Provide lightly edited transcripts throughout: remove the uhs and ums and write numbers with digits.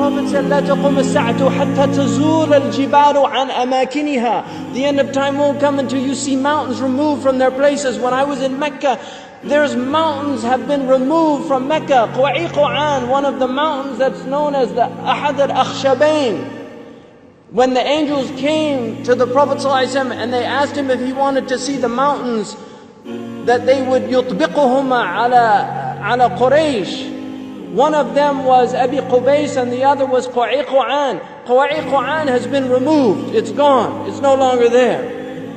Prophet said, لا تقوم الساعة حتى تزول الجبال عن أماكنها. The end of time won't come until you see mountains removed from their places. When I was in Mecca, there's mountains have been removed from Mecca. Quwa'iqan, one of the mountains that's known as the Ahad al-Akhshabain. When the angels came to the Prophet ﷺ and they asked him if he wanted to see the mountains that they would يطبقهما على Quraysh. One of them was Abi Qubays and the other was Quwa'iqan. Quwa'iqan has been removed. It's gone. It's no longer there.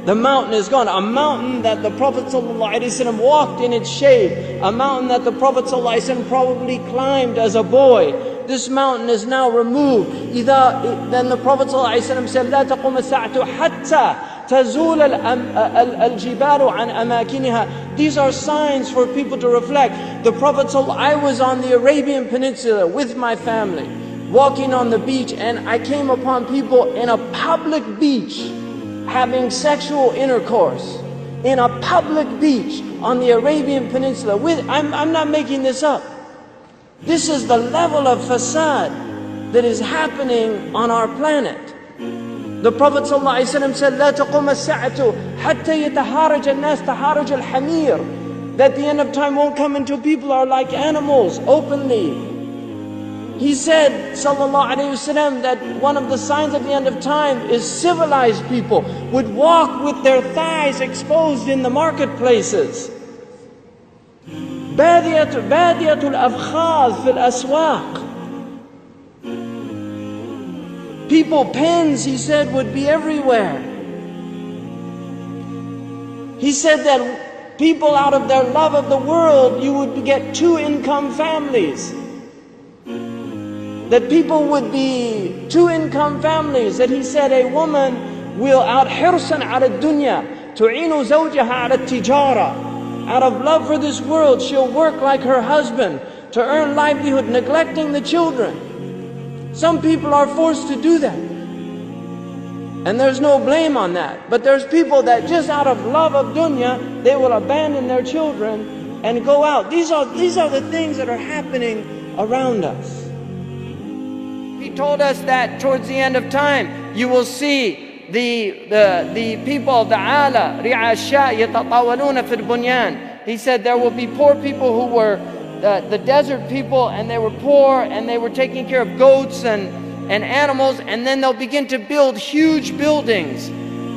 The mountain is gone. A mountain that the Prophet ﷺ walked in its shade. A mountain that the Prophet ﷺ probably climbed as a boy. This mountain is now removed. Then the Prophet ﷺ said, لا تقوم الساعة حتى تزول الجبال عن أماكنها. These are signs for people to reflect. The Prophet I was on the Arabian Peninsula with my family, walking on the beach, and I came upon people in a public beach having sexual intercourse. In a public beach on the Arabian Peninsula. I'm not making this up. This is the level of fasad that is happening on our planet. The Prophet ﷺ said, لا تقوم الساعة حتى يتهارج الناس تهارج الحمير. That the end of time won't come until people are like animals openly. He said, sallallahu alayhi wasallam, that one of the signs of the end of time is civilized people would walk with their thighs exposed in the marketplaces. بادية الأفخاذ في الأسواق. People, pens, he said, would be everywhere. He said that people, out of their love of the world, you would get two-income families. That people would be two-income families. That he said a woman will out حرصا على الدنيا تعين زوجها على التجارة. Out of love for this world, she'll work like her husband to earn livelihood, neglecting the children. Some people are forced to do that, and there's no blame on that. But there's people that just out of love of dunya, they will abandon their children and go out. These are the things that are happening around us. He told us that towards the end of time, you will see the people of the ala, ri'asha yatatawaluna fil bunyan. He said there will be poor people who were the desert people, and they were poor and they were taking care of goats and animals, and then they'll begin to build huge buildings.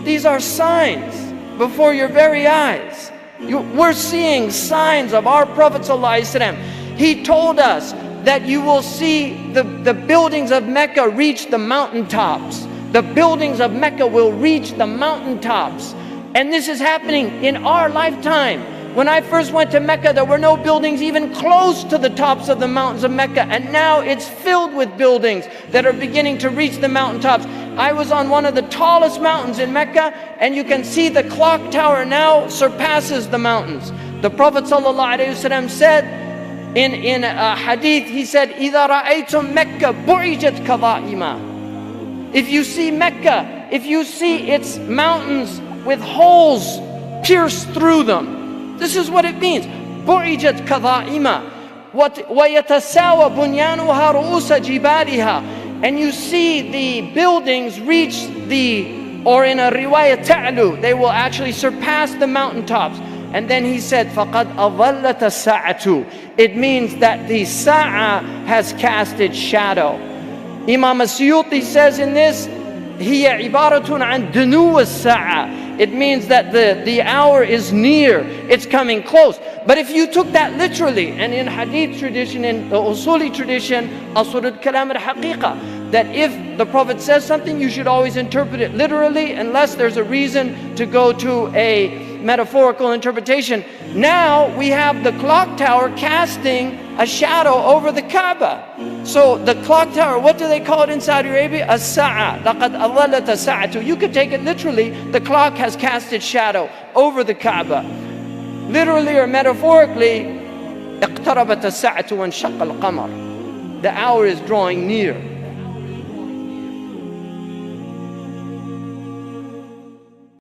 These are signs before your very eyes. We're seeing signs of our Prophet ﷺ. He told us that you will see the buildings of Mecca reach the mountaintops. The buildings of Mecca will reach the mountaintops. And this is happening in our lifetime. When I first went to Mecca, there were no buildings even close to the tops of the mountains of Mecca. And now it's filled with buildings that are beginning to reach the mountaintops. I was on one of the tallest mountains in Mecca, and you can see the clock tower now surpasses the mountains. The Prophet ﷺ said in a hadith, he said, إِذَا رَأَيْتُمْ مَكَّةَ بُعِجَتْ كَظَائِمًا. If you see Mecca, if you see its mountains with holes pierced through them, this is what it means. بُعِجَتْ كَظَائِمًا وَيَتَسَاوَى بُنْيَانُهَا رُؤُوسَ جِبَالِهَا. And you see the buildings reach or in a riwayah ta'lu, they will actually surpass the mountaintops. And then he said, فَقَدْ أَظَلَّتَ السَّاعَةُ. It means that the sa'a has cast its shadow. Imam As-Suyuti says in this, هي عبارة عن دنو الساعة. It means that the hour is near, it's coming close. But if you took that literally, and in hadith tradition, in the usuli tradition, asrul kalam al-haqiqa, that if the Prophet says something, you should always interpret it literally, unless there's a reason to go to a metaphorical interpretation. Now we have the clock tower casting a shadow over the Kaaba. So the clock tower, what do they call it in Saudi Arabia? As-sa'a. لَقَدْ أَظَلَّتَ السَّاعَةُ. You could take it literally, the clock has cast its shadow over the Kaaba. Literally or metaphorically, اقتربت الساعة وانشق القمر. The hour is drawing near.